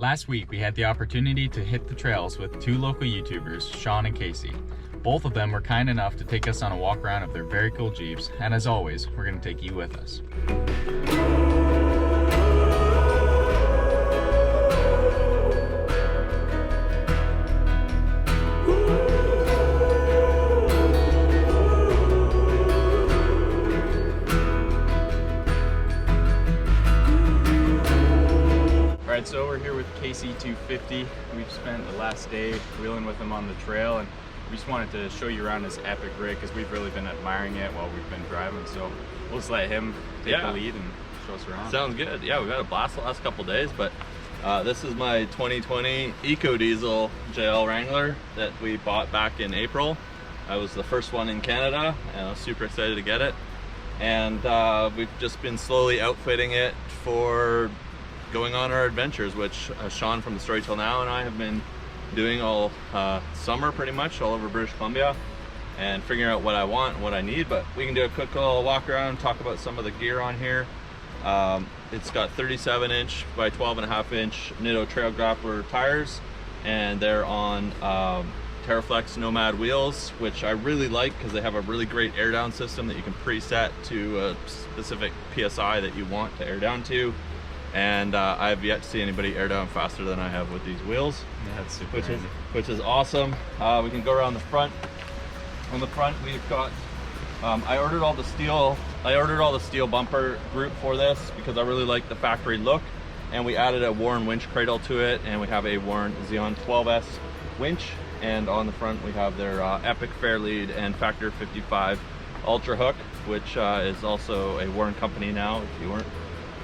Last week, we had the opportunity to hit the trails with two local YouTubers, Shaun and Casey. Both of them were kind enough to take us on a walk around of their very cool Jeeps, and as always, we're going to take you with us. Alright, so we're here with Casey250. We've spent the last day wheeling with him on the trail, and we just wanted to show you around this epic rig because we've really been admiring it while we've been driving. So we'll just let him take the lead and show us around. Sounds good. Yeah, we've had a blast the last couple days, but this is my 2020 Eco-Diesle JL Wrangler that we bought back in April. I was the first one in Canada, and I was super excited to get it. And we've just been slowly outfitting it for going on our adventures, which Shaun from the Story Till Now and I have been doing all summer pretty much all over British Columbia, and figuring out what I want and what I need. But we can do a quick little walk around, talk about some of the gear on here. It's got 37-inch by 12.5-inch Nitto Trail Grappler tires, and they're on Terraflex Nomad wheels, which I really like because they have a really great air down system that you can preset to a specific PSI that you want to air down to. And I've yet to see anybody air down faster than I have with these wheels. Yeah, that's super handy. Which is awesome. We can go around the front. On the front, we've got I ordered all the steel bumper group for this because I really like the factory look, and we added a Warn winch cradle to it, and we have a Warn Xeon 12S winch, and on the front we have their Epic Fairlead and Factor 55 Ultra Hook, which is also a Warn company now, if you weren't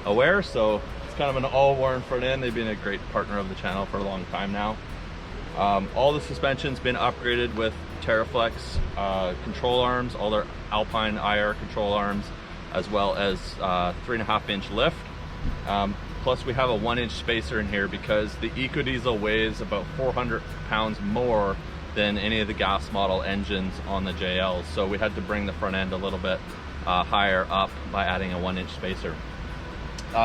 aware. So it's kind of an all Warn front end. They've been a great partner of the channel for a long time now. All the suspension's been upgraded with Terraflex control arms, all their Alpine IR control arms, as well as 3.5-inch lift. Plus we have a 1-inch spacer in here because the Eco-Diesle weighs about 400 pounds more than any of the gas model engines on the JLs. So we had to bring the front end a little bit higher up by adding a 1-inch spacer.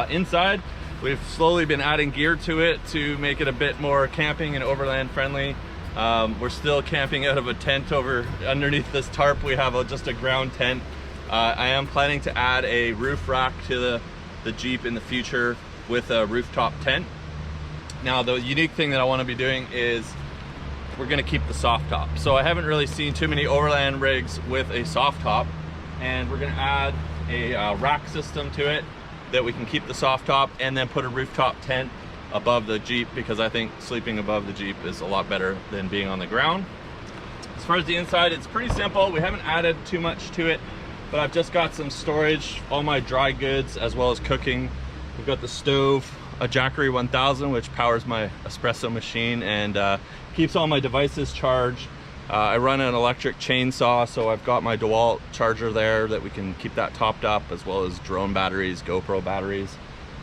Inside, we've slowly been adding gear to it to make it a bit more camping and overland friendly. We're still camping out of a tent over underneath this tarp. We have just a ground tent. I am planning to add a roof rack to the Jeep in the future with a rooftop tent. Now, the unique thing that I want to be doing is we're going to keep the soft top. So I haven't really seen too many overland rigs with a soft top, and we're going to add a rack system to it that we can keep the soft top and then put a rooftop tent above the Jeep, because I think sleeping above the Jeep is a lot better than being on the ground. As far as the inside, it's pretty simple. We haven't added too much to it, but I've just got some storage, all my dry goods as well as cooking. We've got the stove, a Jackery 1000, which powers my espresso machine and keeps all my devices charged. I run an electric chainsaw, so I've got my DeWalt charger there that we can keep that topped up, as well as drone batteries, GoPro batteries,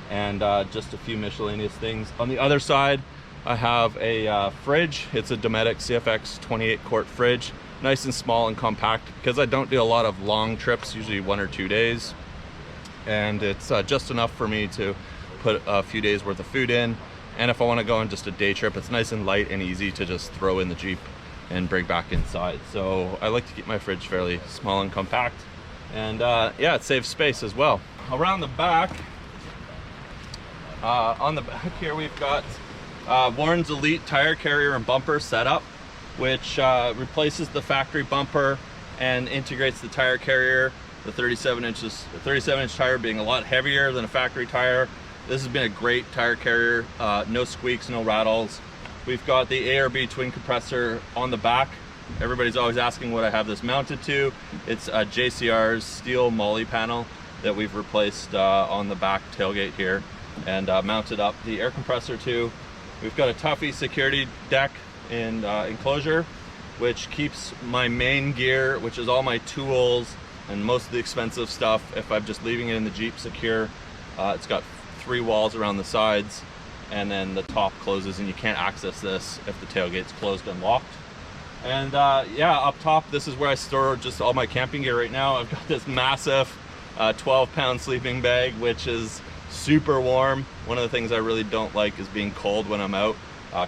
and just a few miscellaneous things. On the other side, I have a fridge. It's a Dometic CFX 28 quart fridge, nice and small and compact because I don't do a lot of long trips, usually 1 or 2 days, and it's just enough for me to put a few days worth of food in. And if I want to go on just a day trip, it's nice and light and easy to just throw in the Jeep and bring back inside. So I like to keep my fridge fairly small and compact, and yeah, it saves space as well. Around the back, on the back here, we've got Warn's Elite tire carrier and bumper setup, which replaces the factory bumper and integrates the tire carrier. The 37-inch tire being a lot heavier than a factory tire. This has been a great tire carrier, no squeaks, no rattles. We've got the ARB twin compressor on the back. Everybody's always asking what I have this mounted to. It's a JCR's steel MOLLE panel that we've replaced on the back tailgate here, and mounted up the air compressor to. We've got a Tuffy security deck and enclosure, which keeps my main gear, which is all my tools and most of the expensive stuff, if I'm just leaving it in the Jeep, secure. It's got 3 walls around the sides, and then the top closes, and you can't access this if the tailgate's closed and locked. And yeah, up top, this is where I store just all my camping gear right now. I've got this massive 12-pound sleeping bag, which is super warm. One of the things I really don't like is being cold when I'm out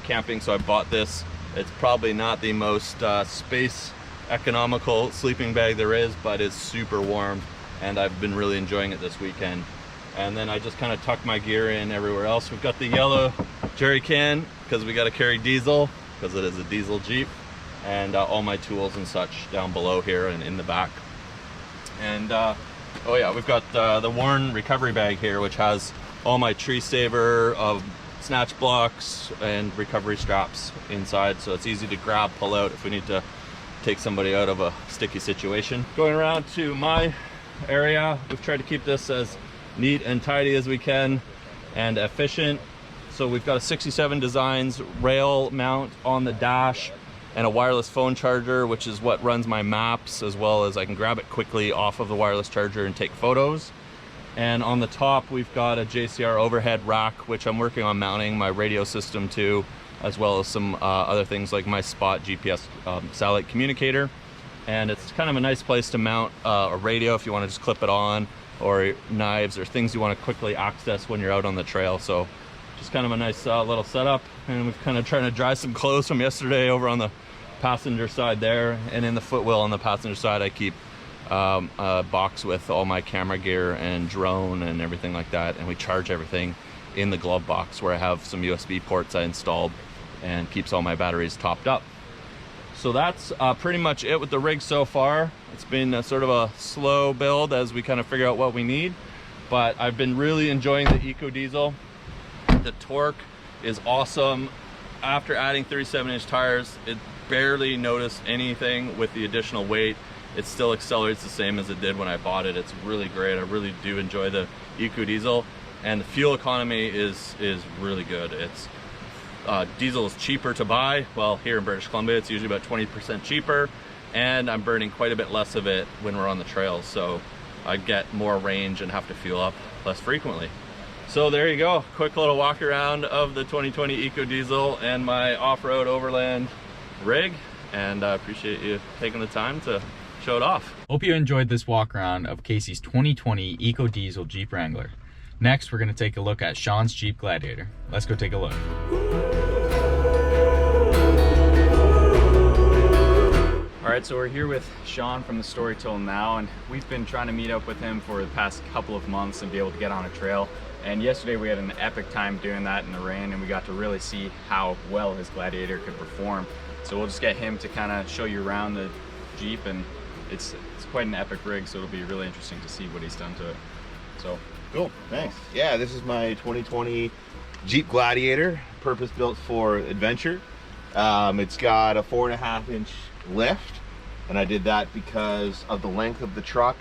camping, so I bought this. It's probably not the most space economical sleeping bag there is, but it's super warm, and I've been really enjoying it this weekend. And then I just kind of tuck my gear in everywhere else. We've got the yellow jerry can because we got to carry diesel because it is a diesel Jeep, and all my tools and such down below here and in the back. And oh yeah, we've got the worn recovery bag here, which has all my tree saver of snatch blocks and recovery straps inside, so it's easy to grab, pull out if we need to take somebody out of a sticky situation. Going around to my area, we've tried to keep this as neat and tidy as we can and efficient. So we've got a 67 Designs rail mount on the dash and a wireless phone charger, which is what runs my maps, as well as I can grab it quickly off of the wireless charger and take photos. And on the top we've got a JCR overhead rack, which I'm working on mounting my radio system to, as well as some other things like my Spot GPS satellite communicator. And it's kind of a nice place to mount a radio if you want to just clip it on, or knives or things you want to quickly access when you're out on the trail. So just kind of a nice little setup. And we've kind of trying to dry some clothes from yesterday over on the passenger side there, and in the footwell on the passenger side I keep a box with all my camera gear and drone and everything like that, and we charge everything in the glove box where I have some USB ports I installed and keeps all my batteries topped up. So that's pretty much it with the rig so far. It's been sort of a slow build as we kind of figure out what we need, but I've been really enjoying the Eco-Diesel. The torque is awesome. After adding 37-inch tires, it barely noticed anything with the additional weight. It still accelerates the same as it did when I bought it. It's really great. I really do enjoy the Eco-Diesel, and the fuel economy is really good. It's diesel is cheaper to buy. Well, here in British Columbia, it's usually about 20% cheaper, and I'm burning quite a bit less of it when we're on the trails, so I get more range and have to fuel up less frequently. So there you go, quick little walk around of the 2020 Eco-Diesel and my off-road overland rig, and I appreciate you taking the time to show it off. Hope you enjoyed this walk around of Casey's 2020 Eco-Diesel Jeep Wrangler. Next, we're going to take a look at Shaun's Jeep Gladiator. Let's go take a look. Alright, so we're here with Shaun from the Story Till Now, and we've been trying to meet up with him for the past couple of months and be able to get on a trail. And yesterday we had an epic time doing that in the rain, and we got to really see how well his Gladiator could perform. So we'll just get him to kind of show you around the Jeep, and it's quite an epic rig, so it'll be really interesting to see what he's done to it. So cool, thanks. Yeah, this is my 2020 Jeep Gladiator, purpose-built for adventure. It's got a 4.5-inch lift, and I did that because of the length of the truck.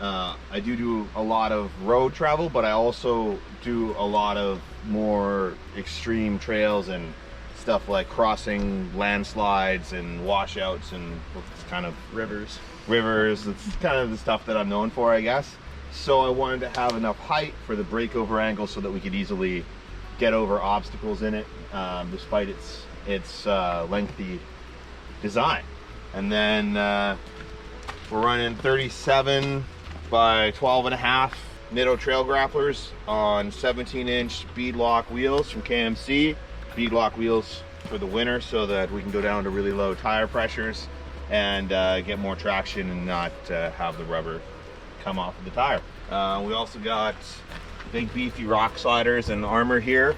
I do a lot of road travel, but I also do a lot of more extreme trails and stuff like crossing landslides and washouts and kind of rivers. It's kind of the stuff that I'm known for, I guess. So I wanted to have enough height for the breakover angle so that we could easily get over obstacles in it, despite its lengthy design. And then we're running 37 by 12.5 Nitto trail grapplers on 17-inch beadlock wheels from KMC. Beadlock wheels for the winter so that we can go down to really low tire pressures and get more traction and not have the rubber come off of the tire. We also got big beefy rock sliders and armor here.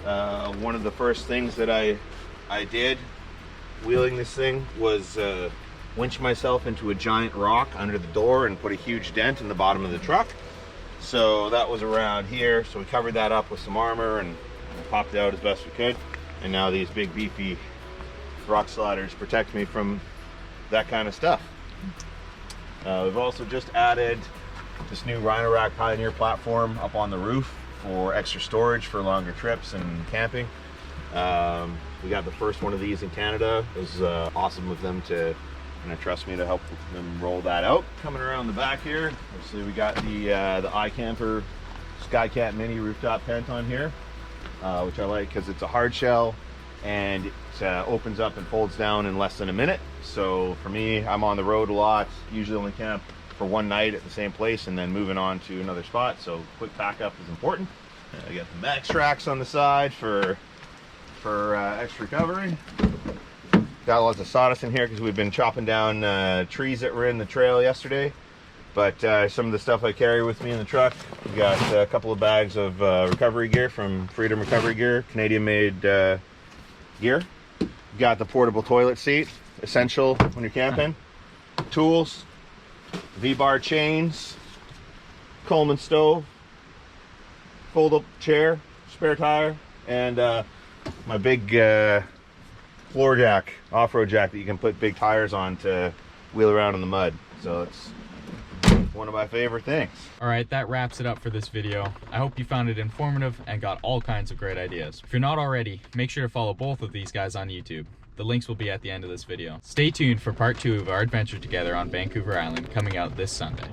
One of the first things that I did wheeling this thing was winch myself into a giant rock under the door and put a huge dent in the bottom of the truck. So that was around here, so we covered that up with some armor and popped it out as best we could. And now these big beefy rock sliders protect me from that kind of stuff. We've also just added this new Rhino-Rack Pioneer platform up on the roof for extra storage for longer trips and camping. We got the first one of these in Canada. It was awesome of them to trust me to help them roll that out. Coming around the back here, obviously we got the iCamper Skycat Mini rooftop tent on here, which I like because it's a hard shell and it opens up and folds down in less than a minute. So for me, I'm on the road a lot, usually only camp for one night at the same place and then moving on to another spot. So quick pack up is important. I got the max tracks on the side for extra recovery. Got lots of sawdust in here because we've been chopping down trees that were in the trail yesterday. But some of the stuff I carry with me in the truck, we got a couple of bags of recovery gear from Freedom Recovery Gear, Canadian-made gear. Got the portable toilet seat, essential when you're camping. Tools, V-bar chains, Coleman stove, fold-up chair, spare tire, and my big floor jack, off-road jack that you can put big tires on to wheel around in the mud. So it's one of my favorite things. All right, that wraps it up for this video. I hope you found it informative and got all kinds of great ideas. If you're not already, make sure to follow both of these guys on YouTube. The links will be at the end of this video. Stay tuned for part 2 of our adventure together on Vancouver Island, coming out this Sunday.